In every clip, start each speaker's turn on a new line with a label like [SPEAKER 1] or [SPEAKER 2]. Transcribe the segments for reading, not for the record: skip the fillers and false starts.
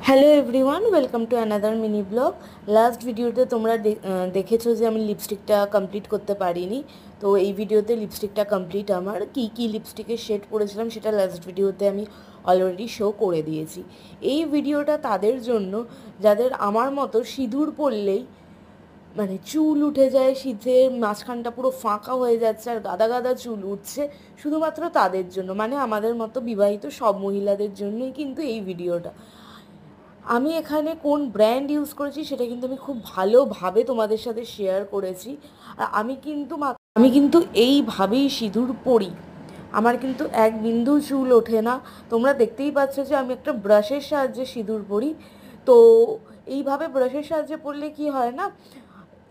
[SPEAKER 1] Hello everyone, welcome to another mini blog. Last ভিডিওতে তোমরা দেখেছো যে আমি লিপস্টিকটা কমপ্লিট করতে পারিনি। তো এই ভিডিওতে লিপস্টিকটা কমপ্লিট। আমার কী লিপস্টিকের শেড পরেছিলাম সেটা লাস্ট ভিডিওতে আমি অলরেডি শো করে দিয়েছি। এই ভিডিওটা তাদের জন্য যাদের আমার মতো সিঁদুর পরলেই মানে চুল উঠে যায়, শীতের মাঝখানটা পুরো ফাঁকা হয়ে যাচ্ছে আর গাদা গাদা চুল উঠছে, শুধুমাত্র তাদের জন্য, মানে আমাদের মতো বিবাহিত সব মহিলাদের জন্যই কিন্তু এই ভিডিওটা। আমি এখানে কোন ব্র্যান্ড ইউজ করেছি সেটা কিন্তু আমি খুব ভালোভাবে তোমাদের সাথে শেয়ার করেছি। আর আমি কিন্তু এইভাবেই সিঁদুর পরি। আমার কিন্তু এক বিন্দু চুল ওঠে না। তোমরা দেখতেই পাচ্ছ যে আমি একটা ব্রাশের সাহায্যে সিঁদুর পরি। তো এইভাবে ব্রাশের সাহায্যে পরলে কি হয় না,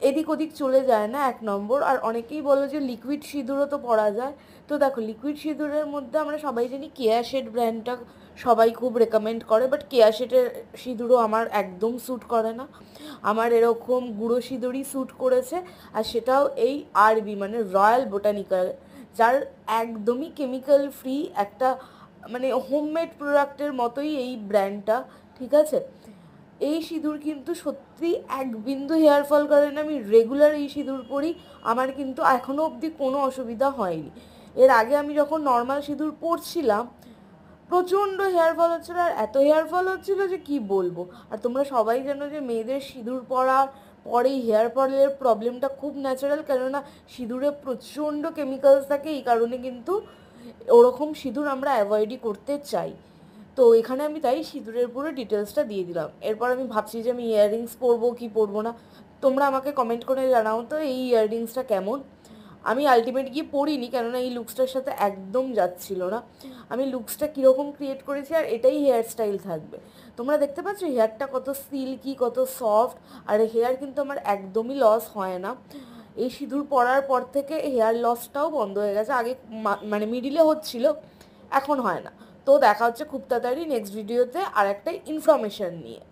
[SPEAKER 1] এদিক ওদিক চলে যায় না, এক নম্বর। আর অনেকেই বলো যে লিকুইড সিঁদুরও তো পরা যায়। তো দেখো, লিকুইড সিঁদুরের মধ্যে আমরা সবাই জানি কেয়া শেড ব্র্যান্ডটা সবাই খুব রেকমেন্ড করে, বাট কেয়া শেডের সিঁদুরও আমার একদম স্যুট করে না। আমার এরকম গুঁড়ো সিঁদুরই স্যুট করেছে, আর সেটাও এই আরবি মানে রয়্যাল বোটানিক্যাল, যার একদমই কেমিক্যাল ফ্রি একটা মানে হোমমেড প্রোডাক্টের মতোই এই ব্র্যান্ডটা, ঠিক আছে। এই সিঁদুর কিন্তু সত্যি এক বিন্দু হেয়ার ফল করে না। আমি রেগুলার এই সিঁদুর পরি, আমার কিন্তু এখনও অবধি কোনো অসুবিধা হয়নি। এর আগে আমি যখন নর্মাল সিঁদুর পরছিলাম প্রচণ্ড হেয়ার ফল হচ্ছিলো, আর এত হেয়ার ফল হচ্ছিলো যে কি বলবো। আর তোমরা সবাই জানো যে মেয়েদের সিঁদুর পরার পরেই হেয়ার ফলের প্রবলেমটা খুব ন্যাচারাল, কেননা সিঁদুরে প্রচণ্ড কেমিক্যালস থাকে। এই কারণে কিন্তু ওরকম সিঁদুর আমরা অ্যাভয়েডই করতে চাই। তো এখানে আমি তাই সিঁদুরের পুরো ডিটেলসটা দিয়ে দিলাম। এরপর আমি ভাবছি যে আমি ইয়াররিংস পরবো কি পরবো না। তোমরা আমাকে কমেন্ট করে জানাও তো এই ইয়াররিংসটা কেমন। আমি আলটিমেট গিয়ে পরিনি, কেননা এই লুকসটার সাথে একদম যাচ্ছিল না। আমি লুকসটা কীরকম ক্রিয়েট করেছি, আর এটাই হেয়ার স্টাইল থাকবে। তোমরা দেখতে পাচ্ছ হেয়ারটা কত সিল্কি, কত সফট। আর হেয়ার কিন্তু আমার একদমই লস হয় না। এই সিঁদুর পরার পর থেকে হেয়ার লসটাও বন্ধ হয়ে গেছে। আগে মানে মিডিলে হচ্ছিল, এখন হয় না। তো দেখা হচ্ছে খুব তাড়াতাড়ি নেক্সট ভিডিওতে আর একটা ইনফরমেশন নিয়ে।